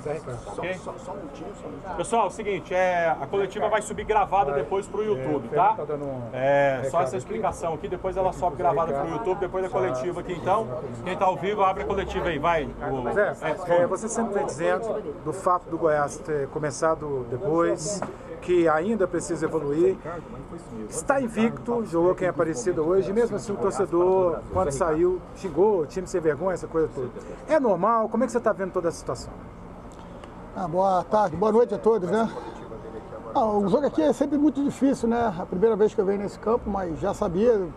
Okay? Pessoal, é o seguinte, a coletiva vai subir gravada depois para o YouTube, tá? Só essa explicação aqui, depois ela sobe gravada para o YouTube, depois da coletiva aqui. Então, quem está ao vivo, abre a coletiva aí, vai. Você sempre vem dizendo do fato do Goiás ter começado depois, que ainda precisa evoluir. Está invicto, jogou quem é Aparecido hoje, mesmo assim o torcedor, quando saiu, xingou o time sem vergonha, essa coisa toda. É normal? Como é que você está vendo toda essa situação? Boa tarde, boa noite a todos, né? O jogo aqui é sempre muito difícil, né? A primeira vez que eu venho nesse campo, mas já sabia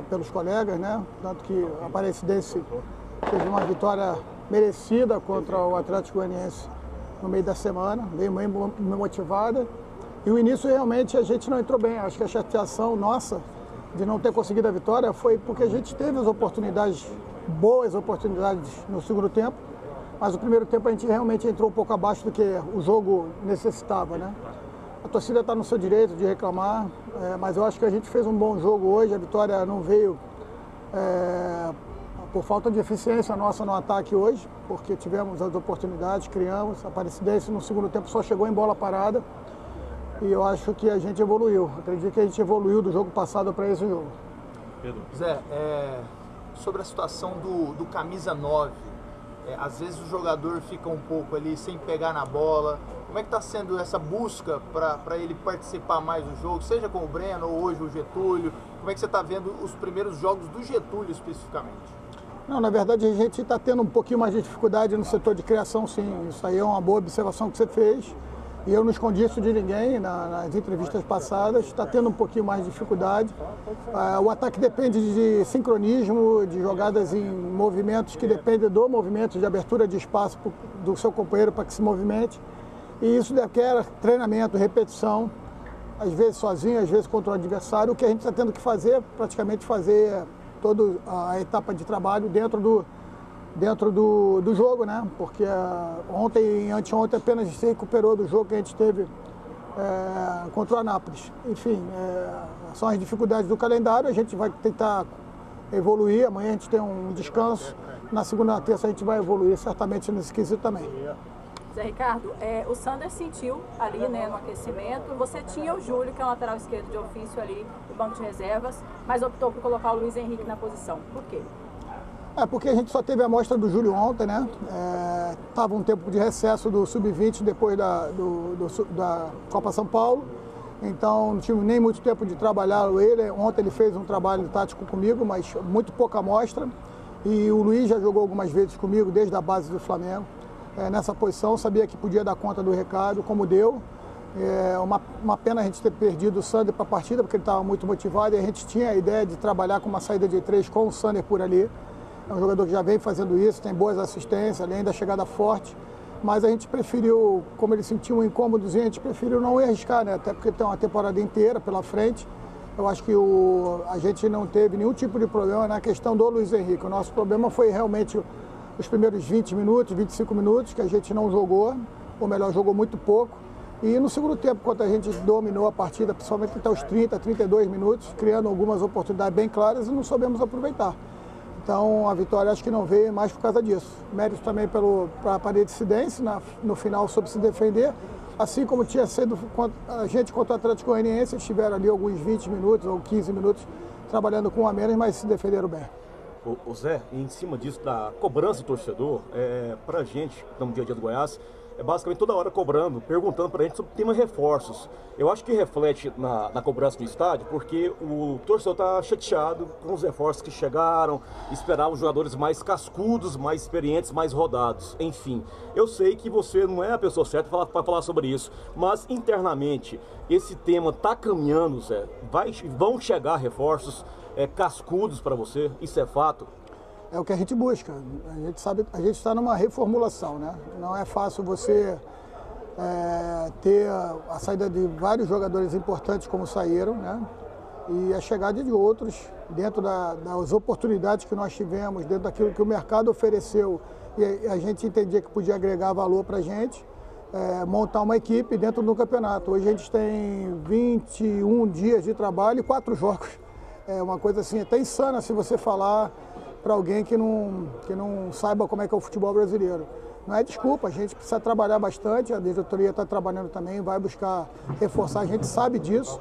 pelos colegas, né? Tanto que a Aparecidense teve uma vitória merecida contra o Atlético Goianiense no meio da semana, veio bem motivada. E o início realmente a gente não entrou bem. Acho que a chateação nossa de não ter conseguido a vitória foi porque a gente teve as oportunidades, boas oportunidades no segundo tempo, mas o primeiro tempo a gente realmente entrou um pouco abaixo do que o jogo necessitava, né? A torcida está no seu direito de reclamar, mas eu acho que a gente fez um bom jogo hoje. A vitória não veio por falta de eficiência nossa no ataque hoje, porque tivemos as oportunidades, criamos. A Aparecidense no segundo tempo só chegou em bola parada. E eu acho que a gente evoluiu. Acredito que a gente evoluiu do jogo passado para esse jogo. Pedro. Zé, sobre a situação do camisa 9, às vezes o jogador fica um pouco ali sem pegar na bola. Como é que está sendo essa busca para ele participar mais do jogo, seja com o Breno ou hoje o Getúlio? Como é que você está vendo os primeiros jogos do Getúlio especificamente? Não, na verdade a gente está tendo um pouquinho mais de dificuldade no setor de criação, sim. Isso aí é uma boa observação que você fez. E eu não escondi isso de ninguém nas entrevistas passadas, está tendo um pouquinho mais de dificuldade. O ataque depende de sincronismo, de jogadas em movimentos que dependem do movimento, de abertura de espaço do seu companheiro para que se movimente. E isso requer treinamento, repetição, às vezes sozinho, às vezes contra o adversário. O que a gente está tendo que fazer é praticamente fazer toda a etapa de trabalho dentro do jogo, né? Porque ontem e anteontem apenas se recuperou do jogo que a gente teve contra o Anápolis. Enfim, são as dificuldades do calendário, a gente vai tentar evoluir. Amanhã a gente tem um descanso, na segunda e na terça a gente vai evoluir certamente nesse quesito também. Zé Ricardo, o Sander sentiu ali, né, no aquecimento. Você tinha o Júlio, que é um lateral esquerdo de ofício ali no banco de reservas, mas optou por colocar o Luiz Henrique na posição. Por quê? Porque a gente só teve a amostra do Júlio ontem, né? Tava um tempo de recesso do Sub-20 depois da Copa São Paulo. Então não tive nem muito tempo de trabalhar ele. Ontem ele fez um trabalho tático comigo, mas muito pouca amostra. E o Luiz já jogou algumas vezes comigo desde a base do Flamengo. Nessa posição, sabia que podia dar conta do recado, como deu. Uma pena a gente ter perdido o Sander para a partida, porque ele estava muito motivado e a gente tinha a ideia de trabalhar com uma saída de 3 com o Sander por ali. É um jogador que já vem fazendo isso, tem boas assistências, além da chegada forte. Mas a gente preferiu, como ele sentiu um incômodozinho, a gente preferiu não arriscar, né? Até porque tem uma temporada inteira pela frente. Eu acho que a gente não teve nenhum tipo de problema na questão do Luiz Henrique. O nosso problema foi realmente os primeiros 20 minutos, 25 minutos, que a gente não jogou, ou melhor, jogou muito pouco. E no segundo tempo, quando a gente dominou a partida, principalmente até os 30, 32 minutos, criando algumas oportunidades bem claras e não soubemos aproveitar. Então, a vitória acho que não veio mais por causa disso. Mérito também para a Aparecidense, no final soube se defender, assim como tinha sido a gente contra o Atlético Goianiense, estiveram ali alguns 20 minutos ou 15 minutos trabalhando com um a menos, mas se defenderam bem. O Zé, em cima disso, da cobrança do torcedor, para a gente, que estamos no dia a dia do Goiás, basicamente toda hora cobrando, perguntando para a gente sobre o tema reforços. Eu acho que reflete na cobrança do estádio, porque o torcedor está chateado com os reforços que chegaram, esperar os jogadores mais cascudos, mais experientes, mais rodados, enfim. Eu sei que você não é a pessoa certa para falar sobre isso, mas internamente esse tema está caminhando, Zé. Vão chegar reforços cascudos para você, isso é fato? É o que a gente busca. A gente sabe, a gente está numa reformulação, né? Não é fácil você ter a saída de vários jogadores importantes como saíram, né? E a chegada de outros dentro das oportunidades que nós tivemos, dentro daquilo que o mercado ofereceu e a gente entendia que podia agregar valor para a gente, montar uma equipe dentro do campeonato. Hoje a gente tem 21 dias de trabalho e 4 jogos. É uma coisa assim até insana se você falar para alguém que não saiba como é que é o futebol brasileiro. não é desculpa, a gente precisa trabalhar bastante, a diretoria está trabalhando também, vai buscar reforçar, a gente sabe disso,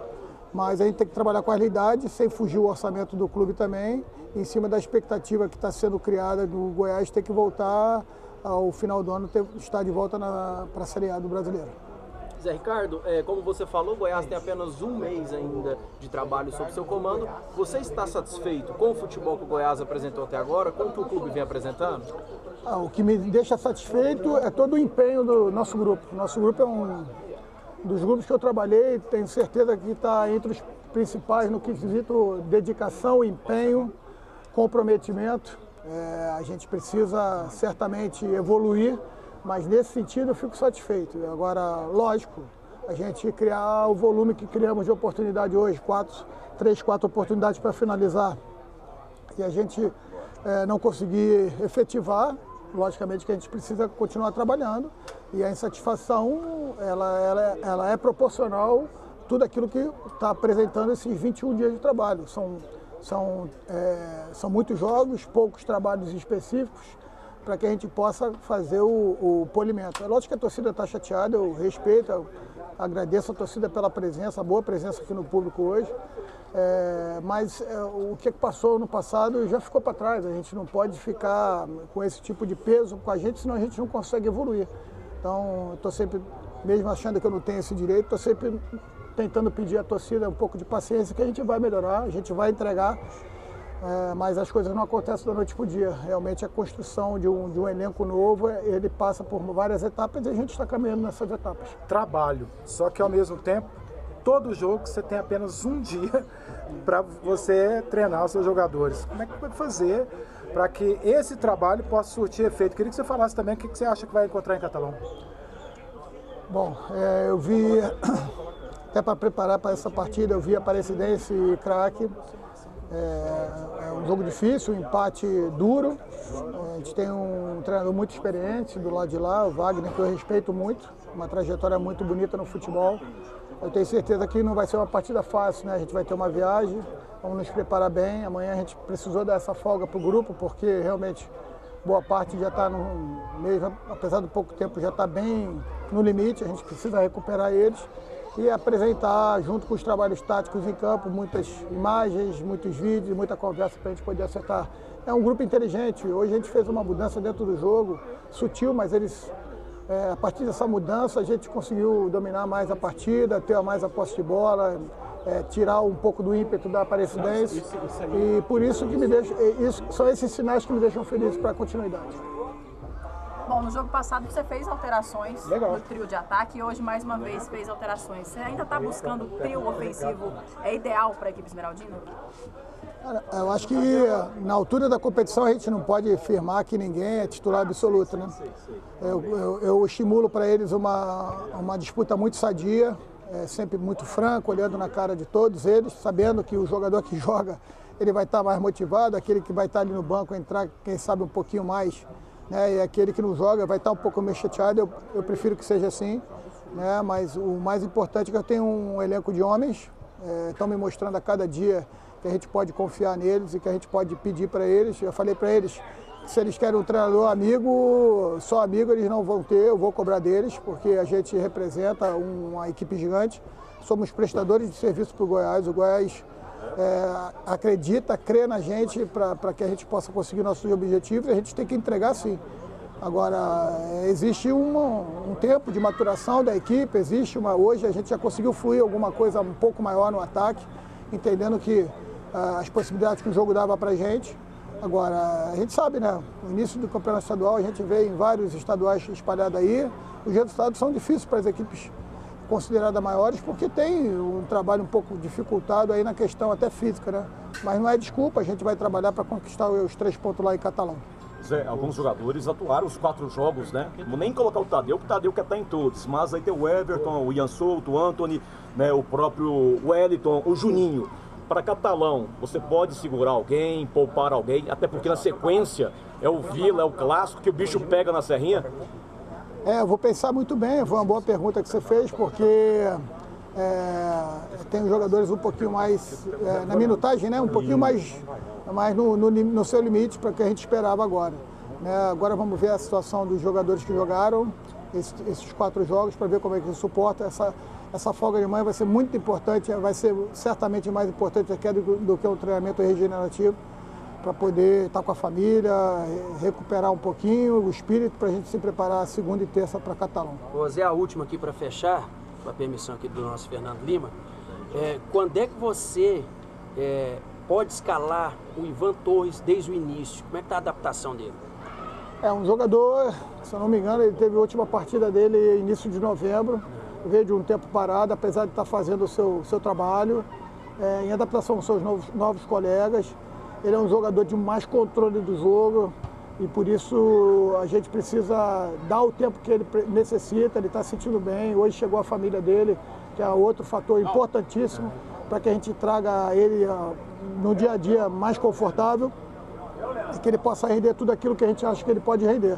mas a gente tem que trabalhar com a realidade, sem fugir o orçamento do clube também, em cima da expectativa que está sendo criada do Goiás ter que voltar ao final do ano, estar de volta para a Série A do Brasileiro. Zé Ricardo, como você falou, o Goiás tem apenas um mês ainda de trabalho sob seu comando. Você está satisfeito com o futebol que o Goiás apresentou até agora, com o que o clube vem apresentando? O que me deixa satisfeito é todo o empenho do nosso grupo. Nosso grupo é um dos grupos que eu trabalhei, tenho certeza que está entre os principais no quesito dedicação, empenho, comprometimento. A gente precisa certamente evoluir, mas nesse sentido eu fico satisfeito. Agora, lógico, a gente criar o volume que criamos de oportunidade hoje, 3, 4 oportunidades para finalizar, e a gente não conseguir efetivar, logicamente que a gente precisa continuar trabalhando, e a insatisfação ela é proporcional a tudo aquilo que está apresentando esses 21 dias de trabalho. São muitos jogos, poucos trabalhos específicos, para que a gente possa fazer o polimento. É lógico que a torcida está chateada, eu respeito, eu agradeço a torcida pela presença, a boa presença aqui no público hoje, mas o que passou no passado já ficou para trás, a gente não pode ficar com esse tipo de peso com a gente, senão a gente não consegue evoluir. Então, estou sempre, mesmo achando que eu não tenho esse direito, estou sempre tentando pedir à torcida um pouco de paciência, que a gente vai melhorar, a gente vai entregar, mas as coisas não acontecem da noite para o dia. Realmente a construção de um elenco novo, ele passa por várias etapas e a gente está caminhando nessas etapas. Trabalho, só que ao mesmo tempo, todo jogo você tem apenas um dia para você treinar os seus jogadores. Como é que vai fazer para que esse trabalho possa surtir efeito? Queria que você falasse também o que você acha que vai encontrar em Catalão. Bom, eu vi, até para preparar para essa partida, eu vi Aparecidense e Craque. É um jogo difícil, um empate duro. A gente tem um treinador muito experiente do lado de lá, o Wagner, que eu respeito muito, uma trajetória muito bonita no futebol. Eu tenho certeza que não vai ser uma partida fácil, né? A gente vai ter uma viagem, vamos nos preparar bem. Amanhã a gente precisou dar essa folga para o grupo, porque realmente boa parte já está mesmo, apesar do pouco tempo, já está bem no limite. A gente precisa recuperar eles e apresentar, junto com os trabalhos táticos em campo, muitas imagens, muitos vídeos, muita conversa para a gente poder acertar. É um grupo inteligente. Hoje a gente fez uma mudança dentro do jogo, sutil, mas a partir dessa mudança a gente conseguiu dominar mais a partida, ter mais a posse de bola, tirar um pouco do ímpeto da Aparecidense. E por isso que são esses sinais que me deixam feliz para a continuidade. Bom, no jogo passado você fez alterações no trio de ataque e hoje mais uma vez fez alterações. Você ainda está buscando o trio ofensivo ideal para a equipe esmeraldina? Eu acho que na altura da competição a gente não pode afirmar que ninguém é titular absoluto, né? Eu estimulo para eles uma disputa muito sadia, sempre muito franco, olhando na cara de todos eles, sabendo que o jogador que joga, ele vai estar mais motivado, aquele que vai estar ali no banco entrar, quem sabe, um pouquinho mais, né? E aquele que não joga vai estar um pouco meio chateado. Eu prefiro que seja assim, né? Mas o mais importante é que eu tenho um elenco de homens, estão me mostrando a cada dia que a gente pode confiar neles e que a gente pode pedir para eles. Eu falei para eles que se eles querem um treinador amigo, só amigo eles não vão ter, eu vou cobrar deles, porque a gente representa uma equipe gigante, somos prestadores de serviço para o Goiás. O Goiás acredita, crê na gente para que a gente possa conseguir nossos objetivos, e a gente tem que entregar sim. Agora, existe um tempo de maturação da equipe, hoje a gente já conseguiu fluir alguma coisa um pouco maior no ataque, entendendo que as possibilidades que o jogo dava para a gente. Agora, a gente sabe, né? No início do campeonato estadual, a gente vê em vários estaduais espalhados aí, os resultados são difíceis para as equipes consideradas maiores, porque tem um trabalho um pouco dificultado aí na questão até física, né? Mas não é desculpa, a gente vai trabalhar para conquistar os 3 pontos lá em Catalão. Zé, alguns jogadores atuaram os 4 jogos, né? Não vou nem colocar o Tadeu, que o Tadeu quer estar em todos, mas aí tem o Everton, o Ian Souto, o Anthony, né? O próprio Wellington, o Juninho. Para Catalão, você pode segurar alguém, poupar alguém, até porque na sequência é o Vila, é o clássico que o bicho pega na Serrinha? Eu vou pensar muito bem, foi uma boa pergunta que você fez, porque tem jogadores um pouquinho mais, na minutagem, né? Um pouquinho mais no seu limite para o que a gente esperava agora. né? Agora vamos ver a situação dos jogadores que jogaram esses 4 jogos para ver como é que suporta. Essa folga de manhã vai ser muito importante, vai ser certamente mais importante até do que um treinamento regenerativo, para poder estar com a família, recuperar um pouquinho o espírito para a gente se preparar segunda e terça para Catalão. Ô Zé, a última aqui para fechar, com a permissão aqui do nosso Fernando Lima, quando é que você pode escalar o Ivan Torres desde o início? Como é que está a adaptação dele? É um jogador, se eu não me engano, ele teve a última partida dele início de novembro, veio de um tempo parado, apesar de estar fazendo o seu trabalho, em adaptação aos seus novos colegas. Ele é um jogador de mais controle do jogo e por isso a gente precisa dar o tempo que ele necessita, ele está se sentindo bem. Hoje chegou a família dele, que é outro fator importantíssimo para que a gente traga ele no dia a dia mais confortável e que ele possa render tudo aquilo que a gente acha que ele pode render.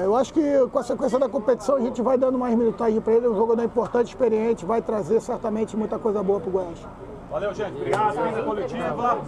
Eu acho que com a sequência da competição a gente vai dando mais minutagem para ele, é um jogador importante, experiente, vai trazer certamente muita coisa boa para o Goiás. Valeu, gente. Obrigado. Coletiva.